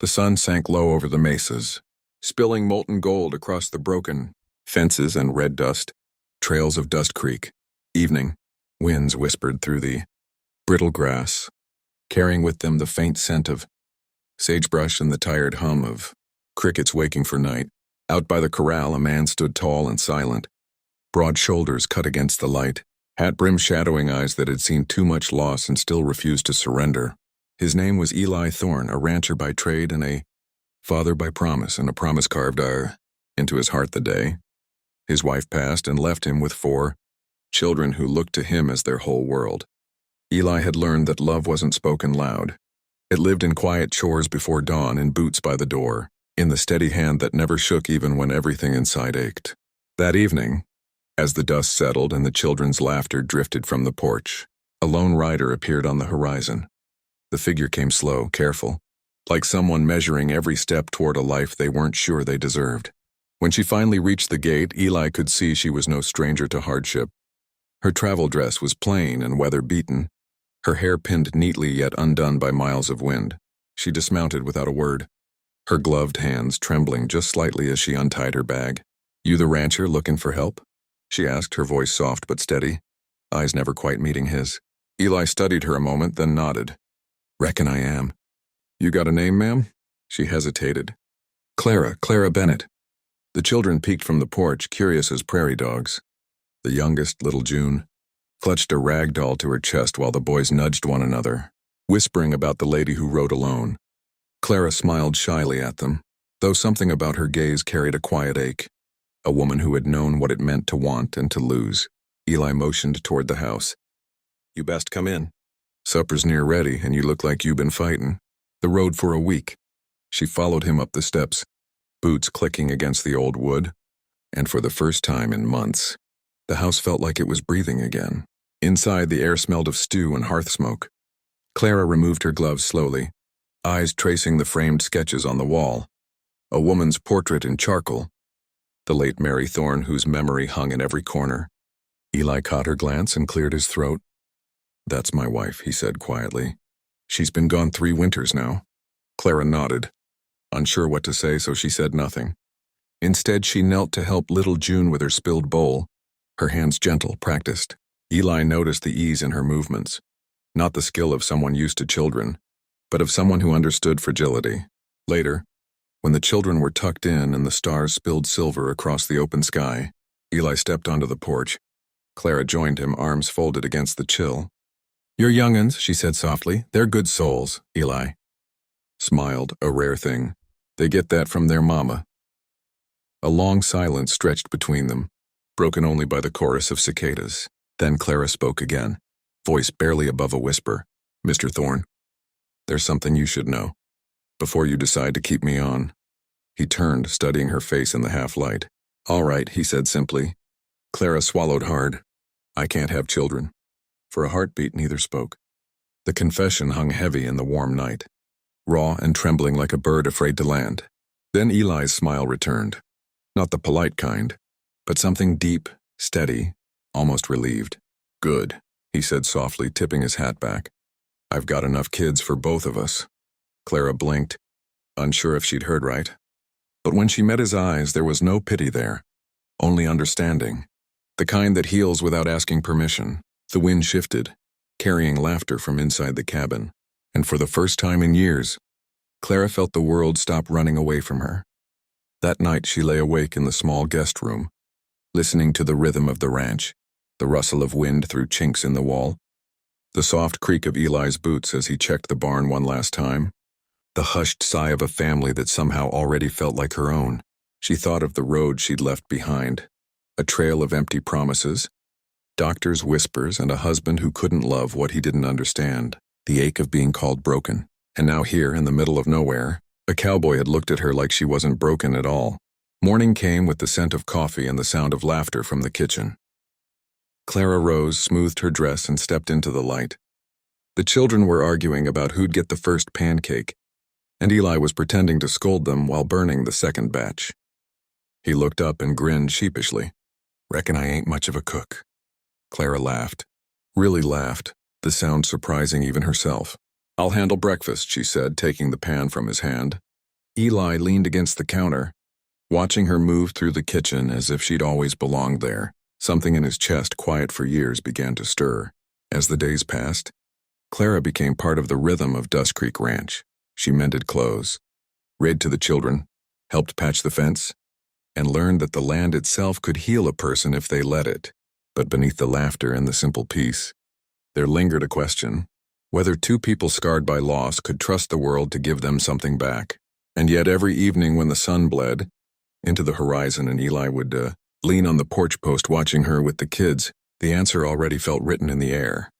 The sun sank low over the mesas, spilling molten gold across the broken fences and red dust, trails of Dust Creek. Evening, winds whispered through the brittle grass, carrying with them the faint scent of sagebrush and the tired hum of crickets waking for night. Out by the corral, a man stood tall and silent, broad shoulders cut against the light, hat-brim shadowing eyes that had seen too much loss and still refused to surrender. His name was Eli Thorne, a rancher by trade and a father by promise, and a promise carved into his heart the day his wife passed and left him with 4 children who looked to him as their whole world. Eli had learned that love wasn't spoken loud. It lived in quiet chores before dawn, in boots by the door, in the steady hand that never shook even when everything inside ached. That evening, as the dust settled and the children's laughter drifted from the porch, a lone rider appeared on the horizon. The figure came slow, careful, like someone measuring every step toward a life they weren't sure they deserved. When she finally reached the gate, Eli could see she was no stranger to hardship. Her travel dress was plain and weather-beaten, her hair pinned neatly yet undone by miles of wind. She dismounted without a word, her gloved hands trembling just slightly as she untied her bag. "You the rancher looking for help?" she asked, her voice soft but steady, eyes never quite meeting his. Eli studied her a moment, then nodded. "Reckon I am." "You got a name, ma'am?" She hesitated. Clara Bennett." The children peeked from the porch, curious as prairie dogs. The youngest, little June, clutched a rag doll to her chest while the boys nudged one another, whispering about the lady who rode alone. Clara smiled shyly at them, though something about her gaze carried a quiet ache. A woman who had known what it meant to want and to lose. Eli motioned toward the house. "You best come in. Supper's near ready, and you look like you've been fighting the road for a week." She followed him up the steps, boots clicking against the old wood, and for the first time in months, the house felt like it was breathing again. Inside, the air smelled of stew and hearth smoke. Clara removed her gloves slowly, eyes tracing the framed sketches on the wall. A woman's portrait in charcoal, the late Mary Thorne, whose memory hung in every corner. Eli caught her glance and cleared his throat. "That's my wife," he said quietly. "She's been gone 3 winters now." Clara nodded, unsure what to say, so she said nothing. Instead, she knelt to help little June with her spilled bowl, her hands gentle, practiced. Eli noticed the ease in her movements, not the skill of someone used to children, but of someone who understood fragility. Later, when the children were tucked in and the stars spilled silver across the open sky, Eli stepped onto the porch. Clara joined him, arms folded against the chill. "Your young'uns," she said softly. "They're good souls." Eli smiled, a rare thing. "They get that from their mama." A long silence stretched between them, broken only by the chorus of cicadas. Then Clara spoke again, voice barely above a whisper. "Mr. Thorne, there's something you should know, before you decide to keep me on." He turned, studying her face in the half-light. "All right," he said simply. Clara swallowed hard. "I can't have children." For a heartbeat, neither spoke. The confession hung heavy in the warm night, raw and trembling like a bird afraid to land. Then Eli's smile returned. Not the polite kind, but something deep, steady, almost relieved. "Good," he said softly, tipping his hat back. "I've got enough kids for both of us." Clara blinked, unsure if she'd heard right. But when she met his eyes, there was no pity there, only understanding, the kind that heals without asking permission. The wind shifted, carrying laughter from inside the cabin, and for the first time in years, Clara felt the world stop running away from her. That night she lay awake in the small guest room, listening to the rhythm of the ranch, the rustle of wind through chinks in the wall, the soft creak of Eli's boots as he checked the barn one last time, the hushed sigh of a family that somehow already felt like her own. She thought of the road she'd left behind, a trail of empty promises, doctors' whispers, and a husband who couldn't love what he didn't understand, the ache of being called broken. And now here, in the middle of nowhere, a cowboy had looked at her like she wasn't broken at all. Morning came with the scent of coffee and the sound of laughter from the kitchen. Clara rose, smoothed her dress, and stepped into the light. The children were arguing about who'd get the first pancake, and Eli was pretending to scold them while burning the second batch. He looked up and grinned sheepishly. "Reckon I ain't much of a cook." Clara laughed. Really laughed, the sound surprising even herself. "I'll handle breakfast," she said, taking the pan from his hand. Eli leaned against the counter, watching her move through the kitchen as if she'd always belonged there. Something in his chest, quiet for years, began to stir. As the days passed, Clara became part of the rhythm of Dust Creek Ranch. She mended clothes, read to the children, helped patch the fence, and learned that the land itself could heal a person if they let it. But beneath the laughter and the simple peace, there lingered a question, whether two people scarred by loss could trust the world to give them something back. And yet every evening when the sun bled into the horizon and Eli would lean on the porch post watching her with the kids, the answer already felt written in the air.